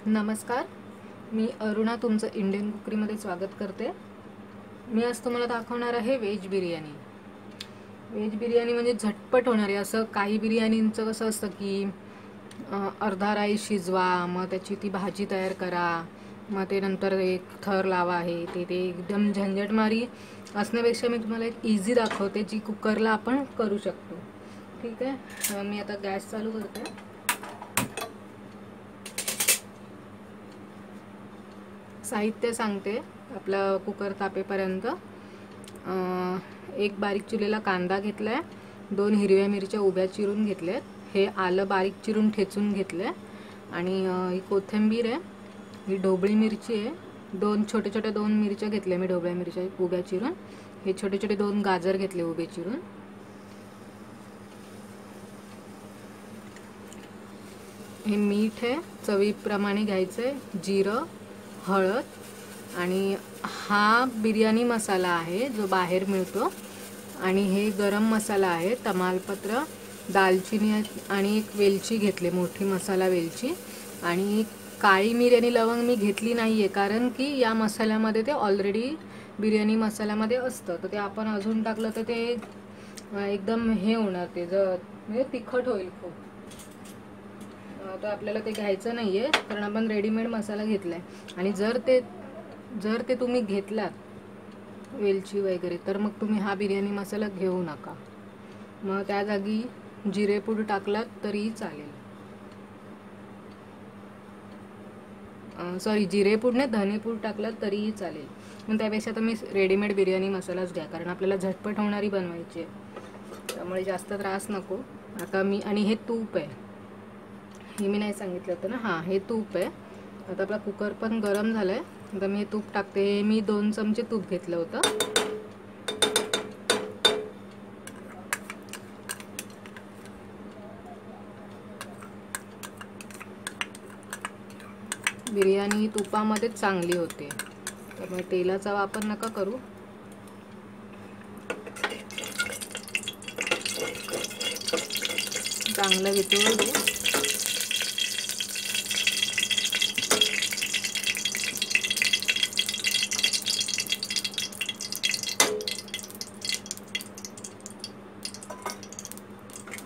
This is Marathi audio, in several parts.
नमस्कार, मी अरुणा तुमचं इंडियन कुकरीमध्ये स्वागत करते। मी आज तुम्हाला दाखवणार आहे व्हेज बिर्याणी। व्हेज बिर्याणी म्हणजे झटपट होणारी। असं काही बिर्याणींचं कसं असतं की अर्धा राईस शिजवा, मग त्याची ती भाजी तयार करा, मग ते नंतर एक थर लावा, आहे ते एकदम झंझटमारी असण्यापेक्षा मी तुम्हाला एक इझी दाखवते जी कुकरला आपण करू शकतो। ठीक आहे, मी आता गॅस चालू करते। साहित्य सांगते आपला कुकर तापेपर्यंत। एक बारीक चिरलेला कांदा घेतला आहे, 2 हिरव्या मिरच्या उभ्या चिरून घेतल्यात, हे आलं बारीक चिरून ठेचून घेतलं, आणि ही कोथिंबीर आहे, ही ढोबळी मिरची आहे, 2 छोटे छोटे 2 मिरच्या घेतल्या मी ढोबळ्या मिरच्या उभ्या चिरून, हे छोटे छोटे 2 गाजर घेतले उभे चिरून, हे मीठ आहे चवीप्रमाणे घ्यायचं आहे, जिरं, हळद, आणि हा बिर्याणी मसाला आहे जो बाहेर मिळतो, आणि हे गरम मसाला आहे, तमालपत्र, दालचिनी आणि एक वेलची घेतली, मोठी मसाला वेलची, आणि काळी मिरी आणि लवंग मी घेतली नाही आहे कारण की या मसाल्यामध्ये ते ऑलरेडी बिर्याणी मसाल्यामध्ये असतं, तर ते आपण अजून टाकलं तर ते एकदम हे होणार, ते म्हणजे तिखट होईल खूप। तर आपल्याला ते घ्यायचं नाही आहे कारण आपण रेडीमेड मसाला घेतला आहे। आणि जर ते तुम्ही घेतलात वेलची वगैरे तर मग तुम्ही हा बिर्याणी मसाला घेऊ नका, मग त्या जागी जिरेपूड टाकलात तरीही चालेल। सॉरी, जिरेपूड नाही, धनेपूड टाकलात तरीही चालेल, मग त्यापेक्षा तुम्ही रेडीमेड बिर्याणी मसालाच घ्या कारण आपल्याला झटपट होणारी बनवायची आहे, त्यामुळे जास्त त्रास नको। आता मी, आणि हे तूप आहे, हे मी नाही सांगितलं होतं ना, हां हे तूप आहे। आता आपला कुकर पण गरम झाला आहे, आता मी हे तूप टाकते। हे मी 2 चमचे तूप घेतलं होतं। बिर्याणी तुपामध्येच चांगली होते, त्यामुळे तेलाचा वापर नका करू। चांगलं वितळू दे।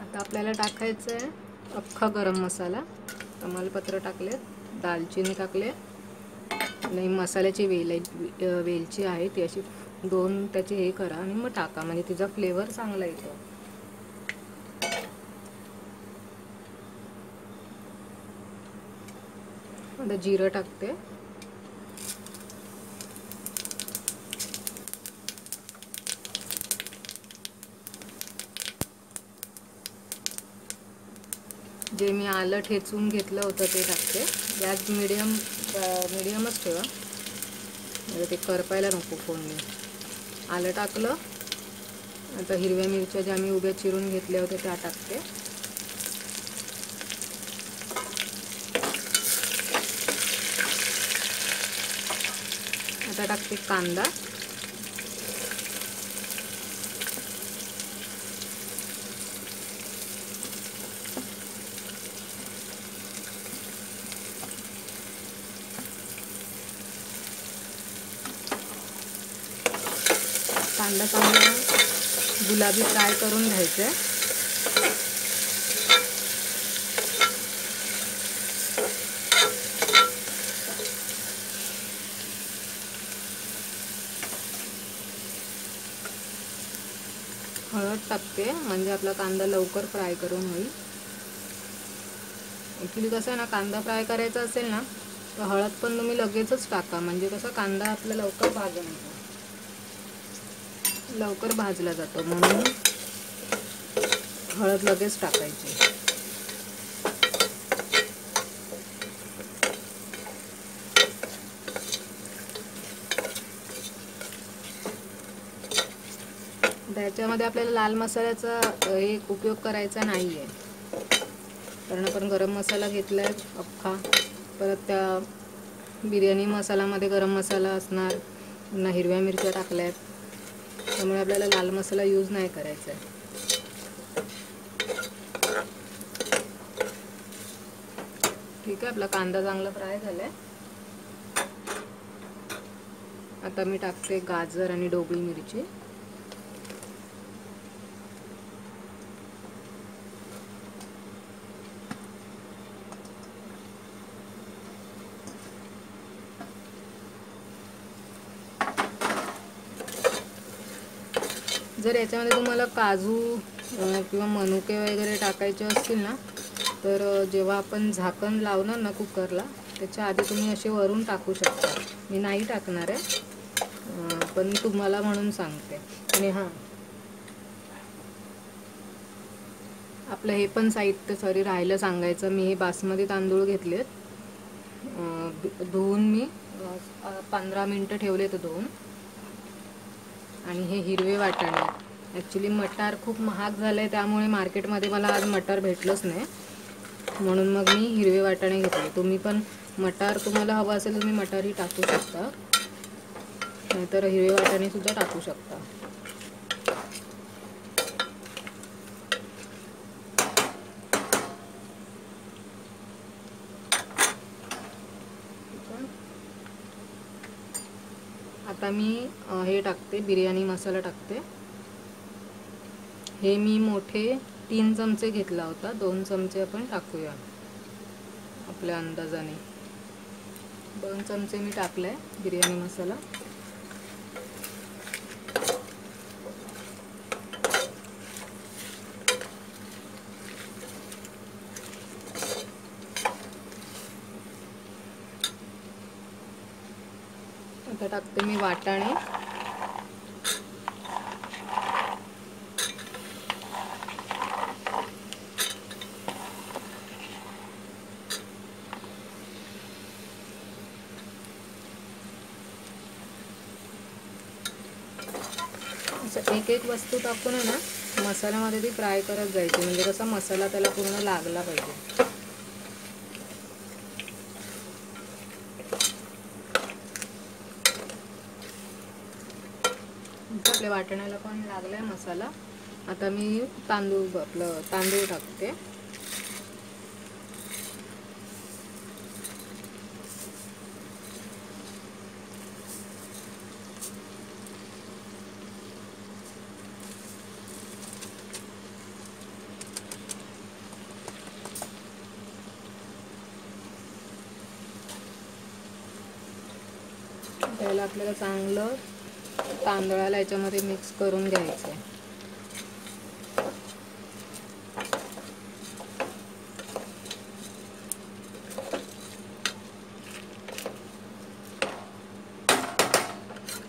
आता आपल्याला टाकायचं आहे अख्खा गरम मसाला, तमालपत्र टाकले, दालचिनी टाकले, आणि मसाल्याची वेलची आहे ती अशी 2 त्याचे हे करा आणि मग टाका, म्हणजे तिचा फ्लेवर चांगला येतो। आता जिरं टाकते, जे मी आलं ठेचून घेतलं होतं ते टाकते। गॅस मीडियमच ठेवा, म्हणजे ते करपायला नको फोडणी। आलं टाकलं, आता हिरव्या मिरच्या ज्या मी उभ्या चिरून घेतल्या होत्या त्या टाकते, आता टाकते कांदा, कांदा चांगला गुलाबी फ्राय करून घ्यायचा आहे। हळद टाकते म्हणजे आपला कांदा लवकर फ्राय करून होईल। ॲक्च्युली कसं आहे ना, कांदा फ्राय करायचा असेल ना तर हळद पण तुम्ही लगेचच टाका, म्हणजे कसं कांदा आपला लवकर भाजला जातो, म्हणून हळद लगेच टाकायची। त्याच्यामध्ये आपल्याला लाल मसाल्याचा एक उपयोग करायचा नाही आहे, कारण आपण गरम मसाला घेतला आहे अख्खा, परत त्या बिर्याणी मसाल्यामध्ये गरम मसाला असणार, पुन्हा हिरव्या मिरच्या टाकल्यात, त्यामुळे आपल्याला लाल मसाला यूज नाही करायचा आहे। ठीक आहे, आपला कांदा चांगला फ्राय झालाय. आता मी टाकते गाजर आणि ढोबळी मिरची. जर याच्यामध्ये तुम्हाला काजू किंवा मनुके वगैरे टाकायचे असतील ना, तर जेव्हा आपण झाकण लावणार ना कुकरला, त्याच्या आधी तुम्ही असे वरून टाकू शकता. मी नाही टाकणार आहे, पण मी तुम्हाला म्हणून सांगते. आणि हां, आपलं हे पण साहित्य राहिलं सांगायचं. मी हे बासमती तांदूळ घेतलेत, धुवून मी 15 मिनटं ठेवले तर धुवून. आणि हे हिरवे वाटाणे. ॲक्च्युली मटार खूप महाग झालं आहे, त्यामुळे मार्केटमध्ये मला आज मटार भेटलंच नाही, म्हणून मग मी हिरवे वाटाणे घेतले. तुम्ही पण मटार तुम्हाला हवं असेल तुम्ही मटारही टाकू शकता, नाहीतर हिरवे वाटाणेसुद्धा टाकू शकता. आता मी हे टाकते, बिर्याणी मसाला टाकते. हे मी मोठे 3 चमचे घेतला होता, 2 चमचे आपण टाकूया आपल्या अंदाजाने. 2 चमचे मी टाकलाय बिर्याणी मसाला. आता टाकते मी वाटाणे. असं एक एक वस्तू टाकून आहे ना मसाल्यामध्ये ती फ्राय करत जायची, म्हणजे कसा मसाला त्याला पूर्ण लागला पाहिजे. आपल्या वाटाण्याला पण लागलाय मसाला. आता मी तांदूळ टाकते. त्याला आपल्याला चांगलं तांदळाला याच्यामध्ये मिक्स करून घ्यायचं आहे.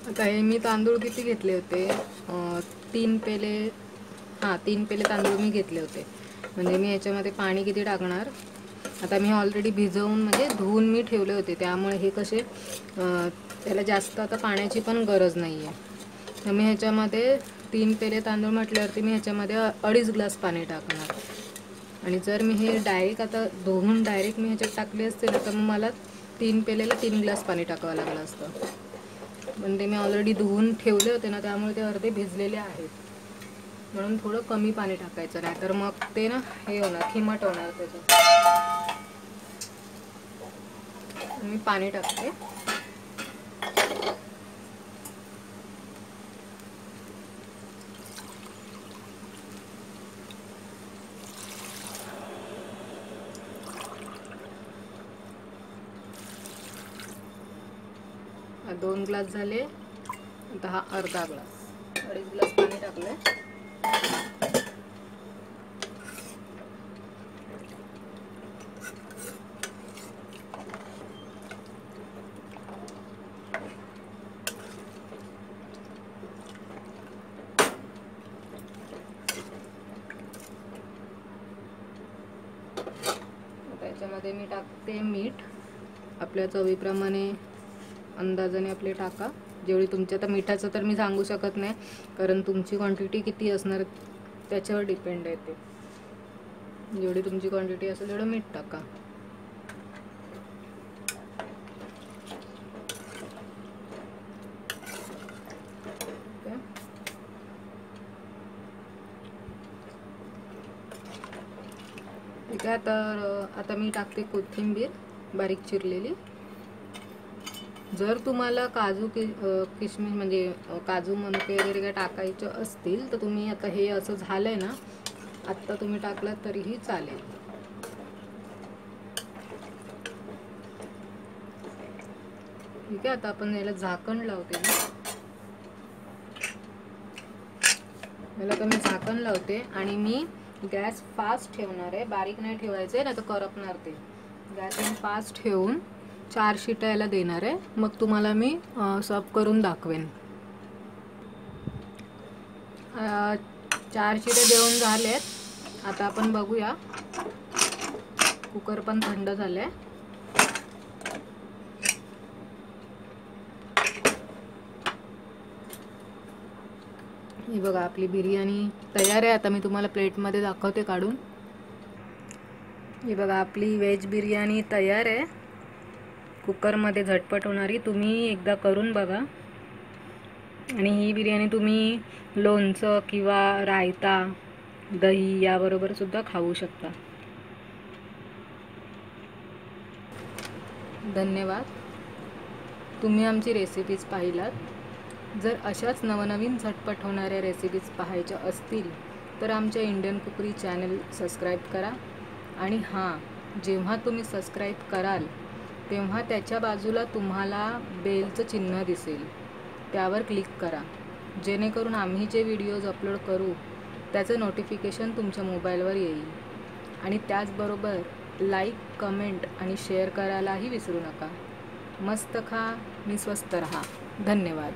आता हे मी तांदूळ किती घेतले होते, 3 पेले. 3 पेले तांदूळ मी घेतले होते. म्हणजे मी याच्यामध्ये पाणी किती टाकणार, आता मी ऑलरेडी भिजवून म्हणजे धुवून मी ठेवले होते, त्यामुळे हे कसे त्याला जास्त आता पाण्याची पण गरज नाही आहे. तर मी ह्याच्यामध्ये 3 पेले तांदूळ म्हटल्यावरती मी ह्याच्यामध्ये 2.5 ग्लास पाणी टाकणार. आणि जर मी हे डायरेक्ट आता धुवून डायरेक्ट मी ह्याच्यात टाकले असते ना, तर मग मला 3 पेलेला 3 ग्लास पाणी टाकावं लागलं असतं. पण ते मी ऑलरेडी धुवून ठेवले होते ना, त्यामुळे ते अर्धे भिजलेले आहेत, म्हणून थोडं कमी पाणी टाकायचं, नाही तर मग ते ना हे होणार, खिमट होणार त्याच्यात. मी पाणी टाकते. दोन ग्लास झाले, आता हा अर्धा ग्लास, 2.5 ग्लास पाणी टाकलंय. त्याच्यामध्ये मी टाकते मीठ आपल्या चवीप्रमाणे, अंदाजाने आपले टाका. जेवढी तुमच्या, आता मिठाचं तर मी सांगू शकत नाही, कारण तुमची क्वांटिटी किती असणार त्याच्यावर डिपेंड आहे ते. जेवढी तुमची क्वांटिटी असेल तेवढं मीठ टाका. ठीक आहे. तर आता मी टाकते कोथिंबीर बारीक चिरलेली. जर तुम्हाला काजू किशमिश म्हणजे काजू मनुके वगैरे काय टाकायचे असतील तर तुम्ही आता हे असं झालंय ना, आत्ता तुम्ही टाकलात तरीही चालेल. ठीक आहे. आता आपण याला झाकण लावते ना, याला तर मी झाकण लावते आणि मी गॅस फास्ट ठेवणार आहे, बारीक नाही ठेवायचं नाही तर करपणार ते. गॅस मी फास्ट ठेवून 4 शिट्या याला देणार आहे. मग तुम्हाला मी सर्व करून दाखवेन. 4 शिट्या देऊन झाल्यात. आता आपण बघूया. कुकर पण थंड झालाय. ही बघा आपली बिर्याणी तयार आहे. आता मी तुम्हाला प्लेटमध्ये दाखवते काढून. ही बघा आपली व्हेज बिर्याणी तयार आहे, कुकरमध्ये झटपट होणारी. तुम्ही एकदा करून बघा. आणि ही बिर्याणी तुम्ही लोणचं किंवा रायता, दही याबरोबर सुद्धा खाऊ शकता. धन्यवाद. तुम्ही आमची रेसिपीज पाहिलात. जर अशाच नवनवीन झटपट होणाऱ्या रेसिपीज पाहायच्या असतील तर आमच्या इंडियन कुकरी चॅनल सबस्क्राईब करा. आणि हां, जेव्हा तुम्ही सबस्क्राईब कराल तेव्हा त्याच्या बाजूला तुम्हाला बेलचं चिन्ह दिसेल, त्यावर क्लिक करा, जेणेकरून आम्ही जे व्हिडिओज अपलोड करू त्याचं नोटिफिकेशन तुमच्या मोबाईलवर येईल. आणि त्याचबरोबर लाईक, कमेंट आणि शेअर करायलाही विसरू नका. मस्त खा आणि स्वस्त रहा. धन्यवाद.